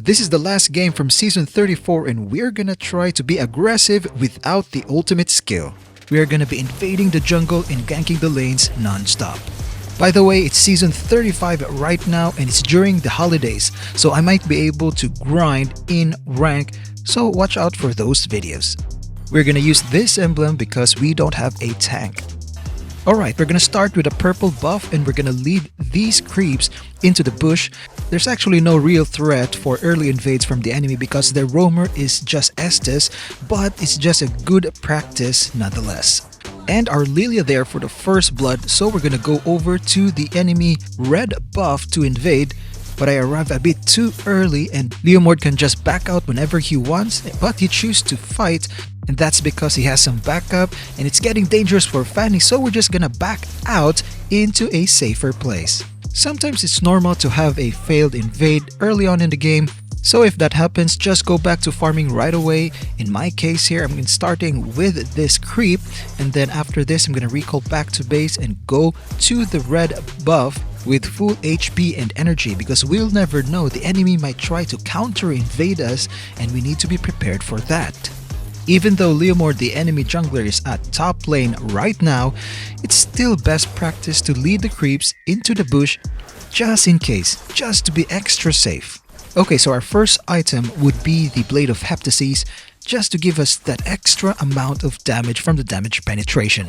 This is the last game from Season 34 and we're gonna try to be aggressive without the ultimate skill. We are gonna be invading the jungle and ganking the lanes non-stop. By the way, it's Season 35 right now and it's during the holidays, so I might be able to grind in rank, so watch out for those videos. We're gonna use this emblem because we don't have a tank. Alright, we're gonna start with a purple buff and we're gonna lead these creeps into the bush. There's actually no real threat for early invades from the enemy because their roamer is just Estes, but it's just a good practice nonetheless. And our Lilia there for the first blood, so we're gonna go over to the enemy red buff to invade. But I arrived a bit too early and Leomord can just back out whenever he wants, but he chooses to fight, and that's because he has some backup and it's getting dangerous for Fanny, so we're just gonna back out into a safer place. Sometimes it's normal to have a failed invade early on in the game, so if that happens, just go back to farming right away. In my case here, I'm starting with this creep, and then after this I'm gonna recall back to base and go to the red buff with full HP and energy because we'll never know, the enemy might try to counter invade us and we need to be prepared for that. Even though Leomord the enemy jungler is at top lane right now, it's still best practice to lead the creeps into the bush just in case, just to be extra safe. Okay, so our first item would be the Blade of Heptases, just to give us that extra amount of damage from the damage penetration.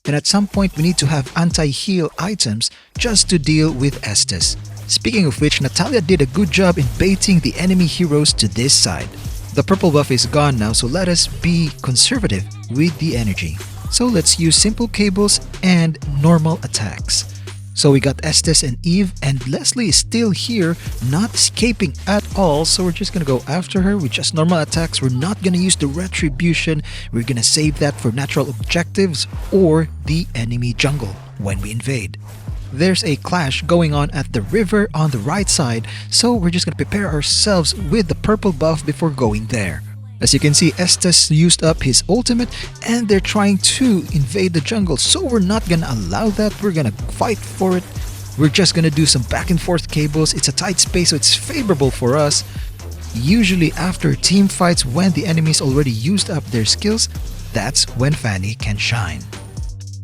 And at some point we need to have anti-heal items just to deal with Estes. Speaking of which, Natalia did a good job in baiting the enemy heroes to this side. The purple buff is gone now, so let us be conservative with the energy. So let's use simple cables and normal attacks. So we got Estes and Eve, and Leslie is still here, not escaping at all, so we're just gonna go after her with just normal attacks. We're not gonna use the retribution, we're gonna save that for natural objectives or the enemy jungle when we invade. There's a clash going on at the river on the right side, so we're just gonna prepare ourselves with the purple buff before going there. As you can see, Estes used up his ultimate and they're trying to invade the jungle, so we're not gonna allow that. We're gonna fight for it. We're just gonna do some back and forth cables. It's a tight space, so it's favorable for us. Usually after team fights, when the enemies already used up their skills, that's when Fanny can shine.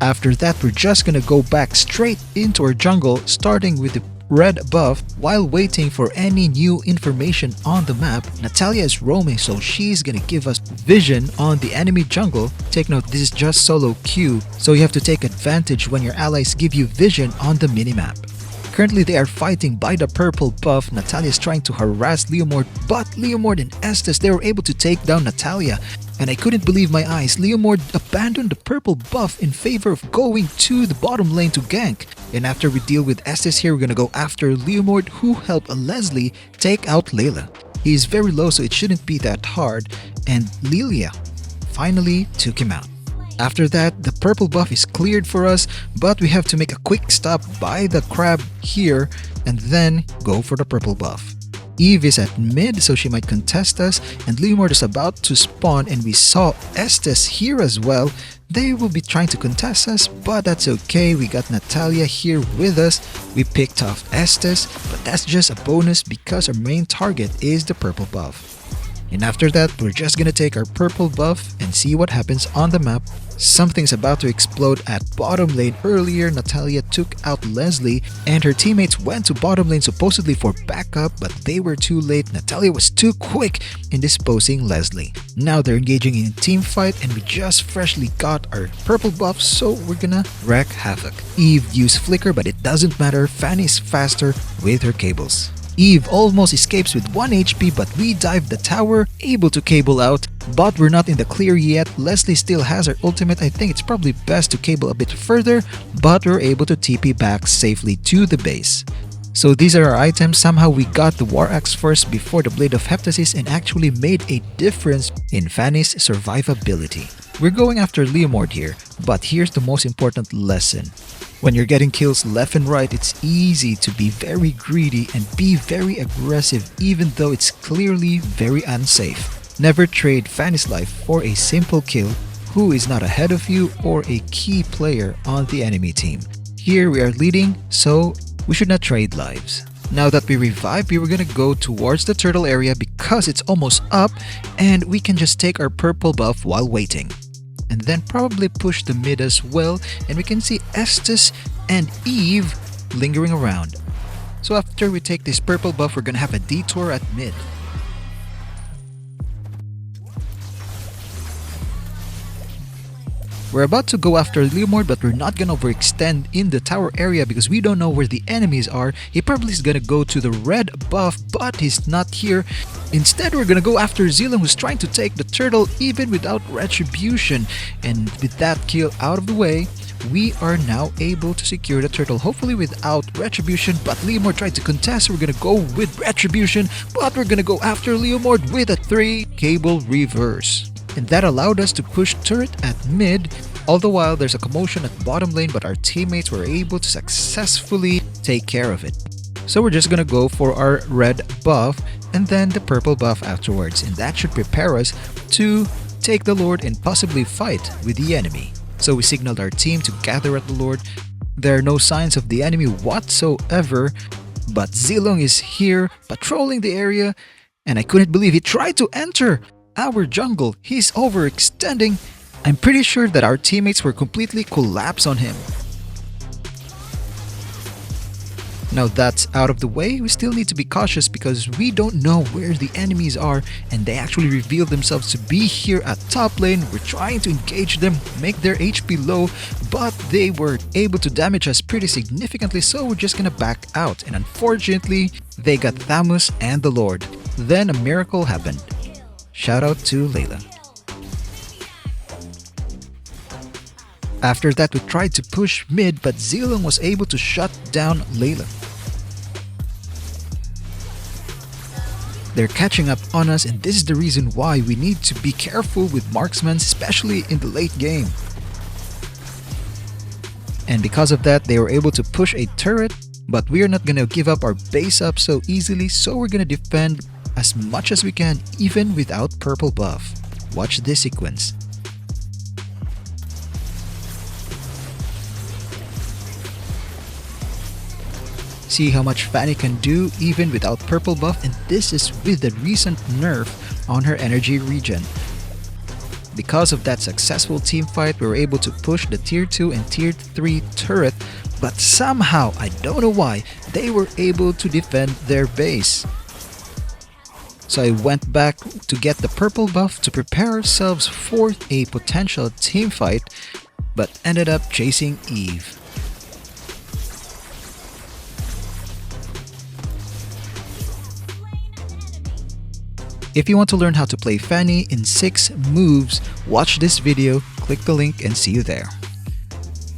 After that, we're just gonna go back straight into our jungle, starting with the red buff. While waiting for any new information on the map, Natalia is roaming, so she's gonna give us vision on the enemy jungle. Take note, this is just solo queue, so you have to take advantage when your allies give you vision on the minimap. Currently they are fighting by the purple buff. Natalia is trying to harass Leomord, but Leomord and Estes, they were able to take down Natalia. And I couldn't believe my eyes, Leomord abandoned the purple buff in favor of going to the bottom lane to gank. And after we deal with Estes here, we're gonna go after Leomord, who helped Leslie take out Layla. He is very low, so it shouldn't be that hard, and Lilia finally took him out. After that, the purple buff is cleared for us, but we have to make a quick stop by the crab here and then go for the purple buff. Eve is at mid, so she might contest us, and Leomord is about to spawn, and we saw Estes here as well. They will be trying to contest us, but that's okay. We got Natalia here with us. We picked off Estes, but that's just a bonus because our main target is the purple buff. And after that, we're just gonna take our purple buff and see what happens on the map. Something's about to explode at bottom lane. Earlier, Natalia took out Leslie and her teammates went to bottom lane supposedly for backup, but they were too late. Natalia was too quick in disposing Leslie. Now they're engaging in a team fight and we just freshly got our purple buff, so we're gonna wreak havoc. Eve used flicker, but it doesn't matter. Fanny's faster with her cables. Eve almost escapes with 1 HP, but we dived the tower, able to cable out, but we're not in the clear yet. Leslie still has her ultimate. I think it's probably best to cable a bit further, but we're able to TP back safely to the base. So these are our items. Somehow we got the War Axe first before the Blade of Heptases and actually made a difference in Fanny's survivability. We're going after Leomord here, but here's the most important lesson. When you're getting kills left and right, it's easy to be very greedy and be very aggressive even though it's clearly very unsafe. Never trade Fanny's life for a simple kill who is not ahead of you or a key player on the enemy team. Here we are leading, so we should not trade lives. Now that we revived, we were gonna go towards the turtle area because it's almost up and we can just take our purple buff while waiting. And then probably push the mid as well, and we can see Estes and Eve lingering around. So after we take this purple buff, we're gonna have a detour at mid. We're about to go after Leomord, but we're not gonna overextend in the tower area because we don't know where the enemies are. He probably is gonna go to the red buff, but he's not here. Instead, we're gonna go after Zealand, who's trying to take the turtle even without retribution. And with that kill out of the way, we are now able to secure the turtle, hopefully without retribution. But Leomord tried to contest. We're gonna go with retribution, but we're gonna go after Leomord with a 3 cable reverse. And that allowed us to push turret at mid. All the while, there's a commotion at bottom lane, but our teammates were able to successfully take care of it. So we're just gonna go for our red buff and then the purple buff afterwards, and that should prepare us to take the Lord and possibly fight with the enemy. So we signaled our team to gather at the Lord. There are no signs of the enemy whatsoever, but Zilong is here patrolling the area, and I couldn't believe he tried to enter our jungle. He's overextending. I'm pretty sure that our teammates were completely collapsed on him. Now that's out of the way, we still need to be cautious because we don't know where the enemies are, and they actually revealed themselves to be here at top lane. We're trying to engage them, make their HP low, but they were able to damage us pretty significantly, so we're just gonna back out. And unfortunately, they got Thamus and the Lord. Then a miracle happened. Shout out to Layla. After that, we tried to push mid, but Zilong was able to shut down Layla. They're catching up on us, and this is the reason why we need to be careful with marksmen, especially in the late game. And because of that, they were able to push a turret, but we are not gonna give up our base up so easily, so we're gonna defend as much as we can even without purple buff. Watch this sequence. See how much Fanny can do even without purple buff, and this is with the recent nerf on her energy regen. Because of that successful team fight, we were able to push the tier 2 and tier 3 turret, but somehow, I don't know why, they were able to defend their base. So I went back to get the purple buff to prepare ourselves for a potential team fight, but ended up chasing Eve. If you want to learn how to play Fanny in 6 moves, watch this video, click the link and see you there.